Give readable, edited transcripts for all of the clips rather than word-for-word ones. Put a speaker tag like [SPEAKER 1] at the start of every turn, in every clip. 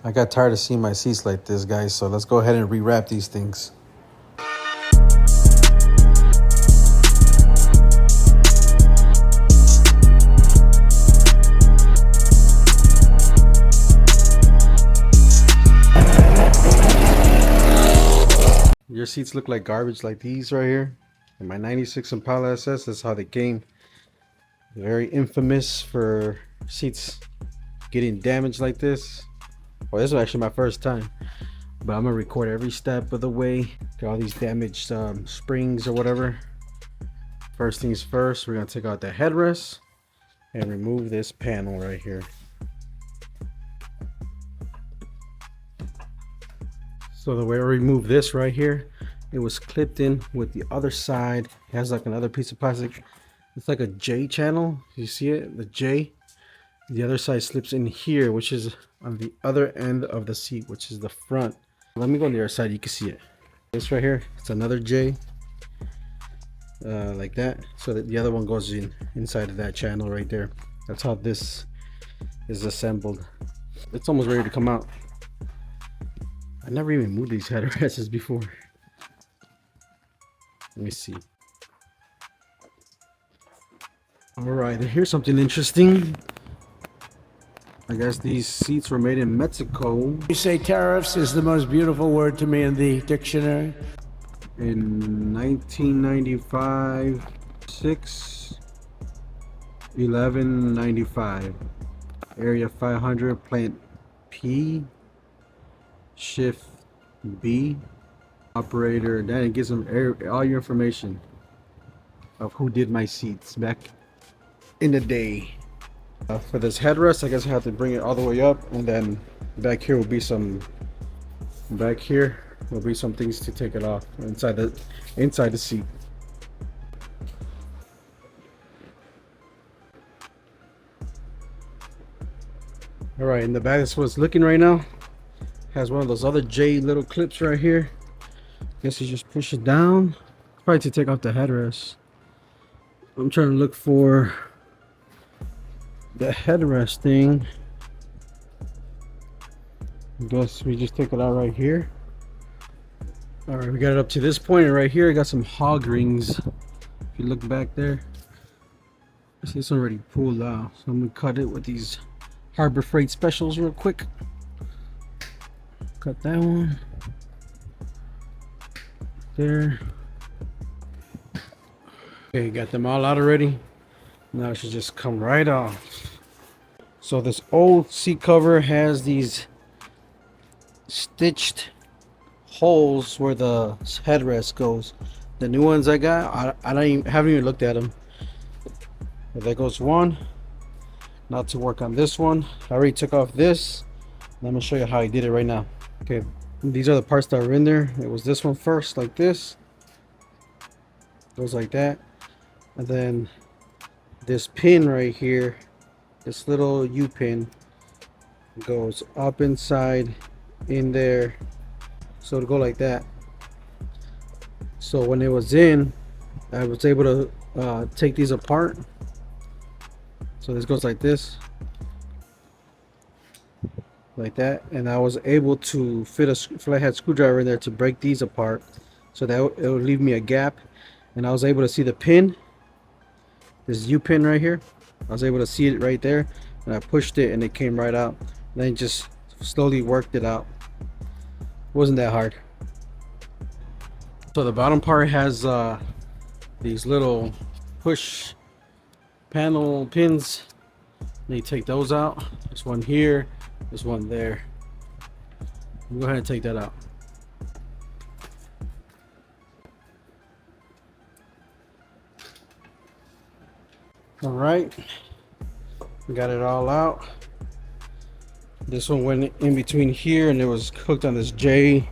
[SPEAKER 1] I got tired of seeing my seats like this, guys, so let's go ahead and rewrap these things. Your seats look like garbage like these right here. In my 96 Impala SS, that's how they came. Very infamous for seats getting damaged like this. Well, this was actually my first time, but I'm gonna record every step of the way. Got all these damaged springs or whatever. First things first, we're gonna take out the headrest and remove this panel right here. So the way I remove this right here, it was clipped in with the other side. It has like another piece of plastic. It's like a J channel. You see it? The J. The other side slips in here, which is on the other end of the seat, which is the front. Let me go on the other side. You can see it. This right here, it's another J, like that. So that the other one goes inside of that channel right there. That's how this is assembled. It's almost ready to come out. I never even moved these headrests before. Let me see. All right, here's something interesting. I guess these seats were made in Mexico.
[SPEAKER 2] You say tariffs is the most beautiful word to me in the dictionary.
[SPEAKER 1] In 1995, 6/11/95, area 500, plant P, shift B, operator. Then it gives them all your information of who did my seats back in the day. For this headrest, I guess I have to bring it all the way up, and then back here will be some. Back here will be some things to take it off inside the seat. All right, in the back, that's what it's looking right now. Has one of those other J little clips right here. Guess you just push it down. Probably to take off the headrest. I'm trying to look for the headrest thing. I guess we just take it out right here. All right, we got it up to this point, and right here I got some hog rings. If you look back there, I see it's already pulled out, so I'm gonna cut it with these Harbor Freight specials real quick. Cut that one there. Okay, got them all out already. Now it should just come right off. So this old seat cover has these stitched holes where the headrest goes. The new ones I got, I haven't even looked at them. But there goes one. Now to work on this one, I already took off this. Let me show you how I did it right now. Okay, these are the parts that are in there. It was this one first, like this. Goes like that, and then this pin right here, this little U pin, goes up inside in there, so it'll go like that. So when it was in, I was able to take these apart. So this goes like this, like that, and I was able to fit a flathead screwdriver in there to break these apart, so that it would leave me a gap, and I was able to see the pin. This U pin right here, I was able to see it right there, and I pushed it and it came right out. And then just slowly worked it out. It wasn't that hard. So the bottom part has these little push panel pins. And you take those out. There's one here, there's one there. Go ahead and take that out. All right, we got it all out. This one went in between here, and it was hooked on this J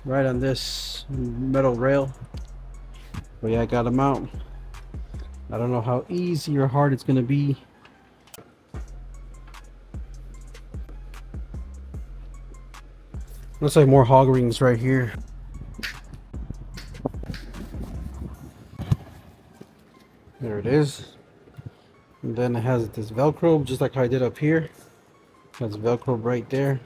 [SPEAKER 1] right on this metal rail. But yeah, I got them out. I don't know how easy or hard it's gonna be. Looks like more hog rings right here. There it is. And then it has this Velcro, just like I did up here. That's Velcro right there.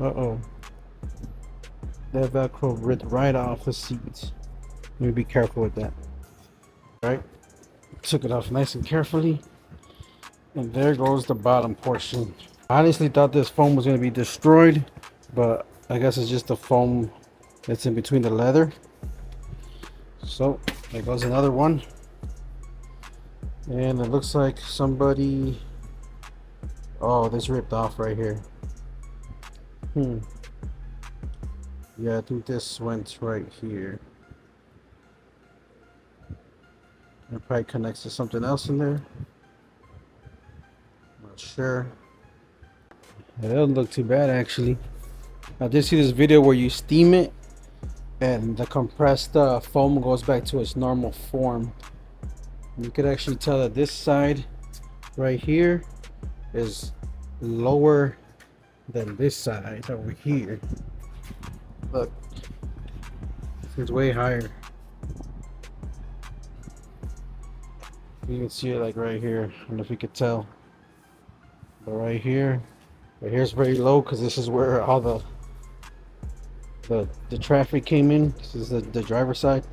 [SPEAKER 1] Uh-oh. That Velcro ripped right off the seat. Let me be careful with that. Right? Took it off nice and carefully. And there goes the bottom portion. I honestly thought this foam was going to be destroyed, but I guess it's just the foam that's in between the leather. So there goes another one. And it looks like somebody, oh, this ripped off right here. Yeah, I think this went right here. It probably connects to something else in there. Not sure. It doesn't look too bad actually. I did see this video where you steam it and the compressed foam goes back to its normal form. You could actually tell that this side right here is lower than this side over here. Look, it's way higher. You can see it like right here. I don't know if you could tell, but right here's very low because this is where all the traffic came in. This is the driver's side.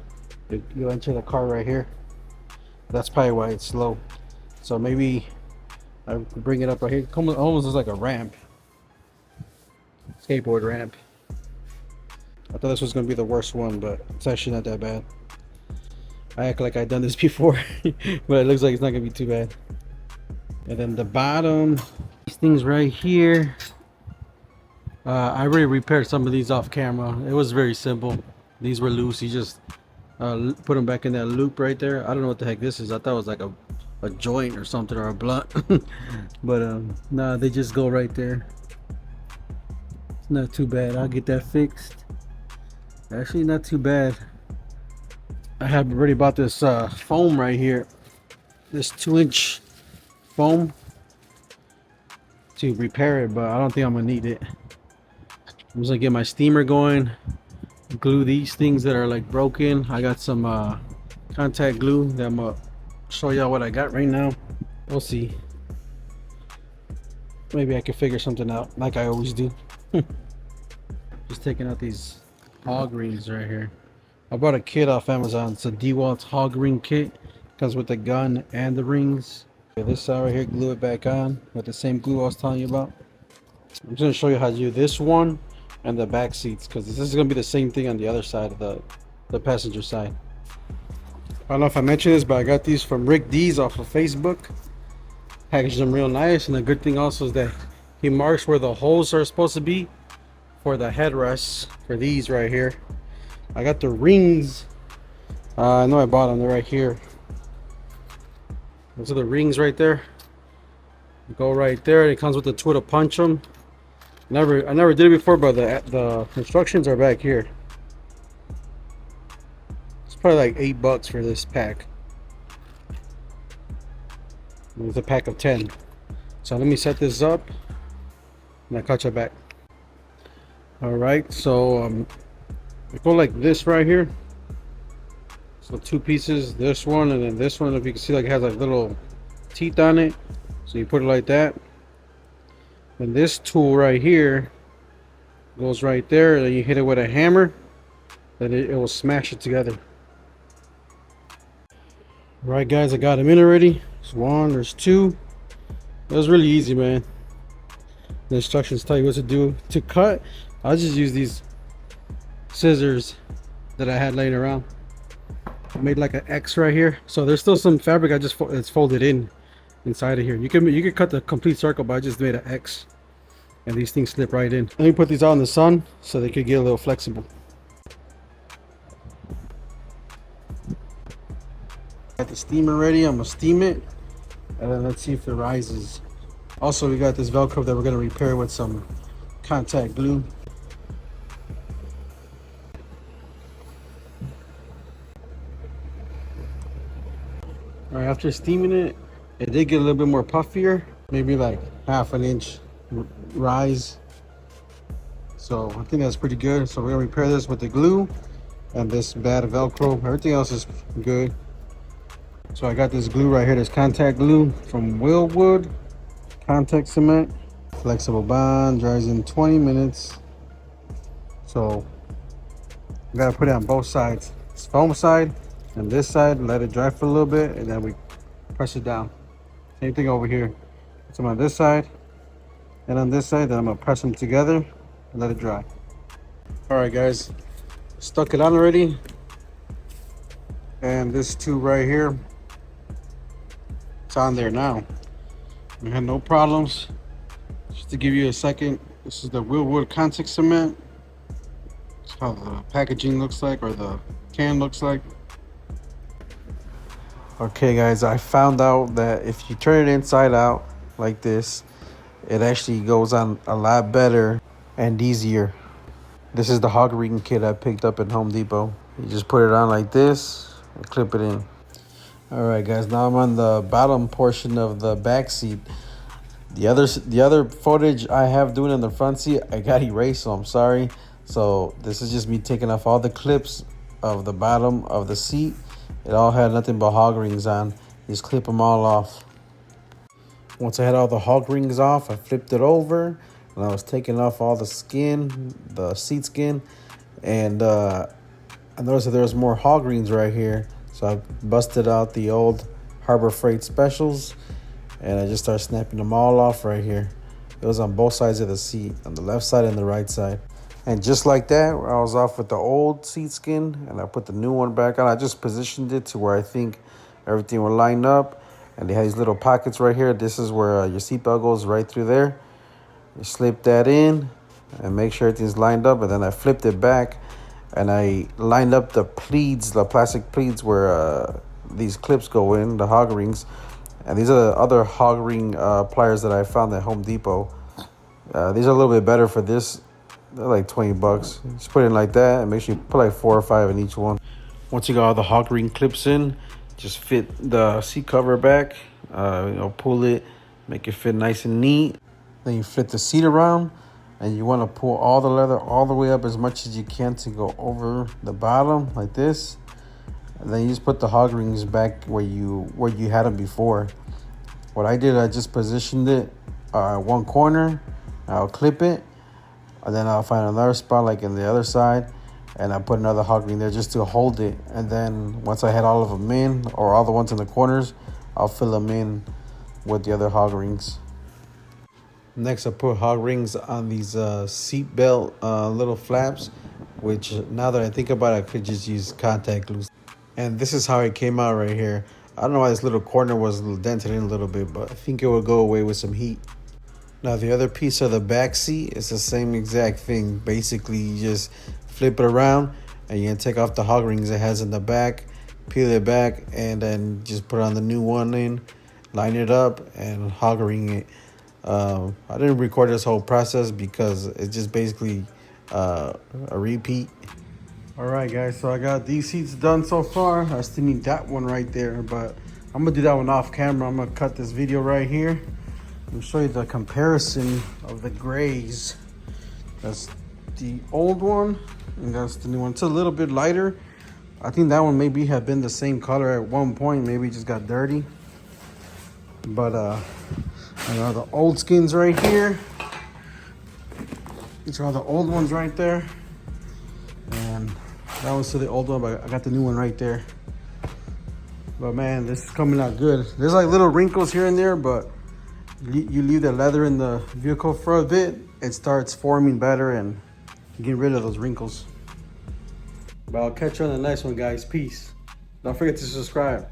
[SPEAKER 1] You enter the car right here. That's probably why it's low. So maybe I bring it up right here. It almost looks like a ramp, skateboard ramp. I thought this was gonna be the worst one, but it's actually not that bad. I act like I've done this before, but it looks like it's not gonna be too bad. And then the bottom, these things right here, I already repaired some of these off camera. It was very simple. These were loose. You just put them back in that loop right there. I don't know what the heck this is. I thought it was like a joint or something, or a blunt. But nah, they just go right there. It's not too bad. I'll get that fixed. Actually, not too bad. I have already bought this foam right here, this 2-inch foam to repair it, but I don't think I'm gonna need it. I'm just gonna get my steamer going, glue these things that are like broken. I got some contact glue that I'm gonna show y'all what I got right now. We'll see. Maybe I can figure something out like I always do. Just taking out these hog rings right here. I bought a kit off Amazon. It's a DeWalt hog ring kit. Comes with the gun and the rings. Okay, this side right here, glue it back on with the same glue I was telling you about. I'm just gonna show you how to do this one and the back seats, because this is gonna be the same thing on the other side of the passenger side. I don't know if I mentioned this, but I got these from Rick D's off of Facebook. Packaged them real nice, and the good thing also is that he marks where the holes are supposed to be for the headrests for these right here. I got the rings. I know I bought them. They're right here. Those are the rings right there. Go right there. It comes with the tool to punch them. I never did it before, but the instructions are back here. It's probably like $8 for this pack. It's a pack of 10. So let me set this up and I'll catch you back. Alright, so we go like this right here. So 2 pieces, this one and then this one. If you can see, like it has like little teeth on it. So you put it like that. And this tool right here goes right there, and then you hit it with a hammer, then it will smash it together. Right guys, I got them in already. There's 1, there's 2. It was really easy, man. The instructions tell you what to do. To cut, I'll just use these scissors that I had laying around. I made like an X right here. So there's still some fabric it's folded inside of here. You can cut the complete circle, but I just made an X, and these things slip right in. Let me put these out in the sun so they could get a little flexible. Got the steamer ready. I'm gonna steam it, and then let's see if it rises. Also, we got this Velcro that we're gonna repair with some contact glue. All right, after steaming it, it did get a little bit more puffier, maybe like ½ an inch rise. So I think that's pretty good. So we're gonna repair this with the glue and this bad Velcro. Everything else is good. So I got this glue right here, this contact glue from Willwood contact cement. Flexible bond dries in 20 minutes. So you gotta put it on both sides. This foam side and this side, let it dry for a little bit, and then we press it down. Same thing over here. Put some on this side and on this side, then I'm gonna press them together and let it dry. All right, guys, stuck it on already. And this tube right here, it's on there now. We had no problems. Just to give you a second, this is the Willwood contact cement. It's how the packaging looks like, or the can looks like. Okay guys, I found out that if you turn it inside out like this, it actually goes on a lot better and easier. This is the hog rigging kit I picked up at Home Depot. You just put it on like this and clip it in. All right guys, now I'm on the bottom portion of the back seat. The other footage I have doing in the front seat, I got erased, so I'm sorry. So this is just me taking off all the clips of the bottom of the seat. It all had nothing but hog rings on. Just clip them all off. Once I had all the hog rings off, I flipped it over and I was taking off all the skin, the seat skin, and I noticed that there was more hog rings right here. So I busted out the old Harbor Freight specials and I just started snapping them all off right here. It was on both sides of the seat, on the left side and the right side. And just like that, I was off with the old seat skin and I put the new one back on. I just positioned it to where I think everything will line up. And they have these little pockets right here. This is where your seatbelt goes, right through there. You slip that in and make sure everything's lined up. And then I flipped it back and I lined up the pleats, the plastic pleats where these clips go in, the hog rings. And these are the other hog ring pliers that I found at Home Depot. These are a little bit better for this. They're like 20 bucks. Just put it in like that and make sure you put like 4 or 5 in each one. Once you got all the hog ring clips in, just fit the seat cover back, pull it, make it fit nice and neat. Then you flip the seat around and you want to pull all the leather all the way up as much as you can to go over the bottom like this. And then you just put the hog rings back where you had them before. What I did, I just positioned it one corner. I'll clip it. And then I'll find another spot like in the other side. And I put another hog ring there just to hold it. And then once I had all of them in, or all the ones in the corners, I'll fill them in with the other hog rings. Next, I put hog rings on these seat belt little flaps, which now that I think about it, I could just use contact glue. And this is how it came out right here. I don't know why this little corner was dented in a little bit, but I think it would go away with some heat. Now the other piece of the back seat is the same exact thing. Basically, you just flip it around and you're gonna take off the hog rings it has in the back, peel it back, and then just put on the new one in, line it up, and hog ring it. I didn't record this whole process because it's just basically a repeat. All right, guys, so I got these seats done so far. I still need that one right there, but I'm gonna do that one off camera. I'm gonna cut this video right here and show you the comparison of the grays. That's the old one and that's the new one. It's a little bit lighter. I think that one maybe had been the same color at one point. Maybe it just got dirty. But I got the old skins right here. These are all the old ones right there. And that one's still the old one, but I got the new one right there. But man, this is coming out good. There's like little wrinkles here and there, but you leave the leather in the vehicle for a bit, it starts forming better and getting rid of those wrinkles. But I'll catch you on the next one, guys. Peace. Don't forget to subscribe.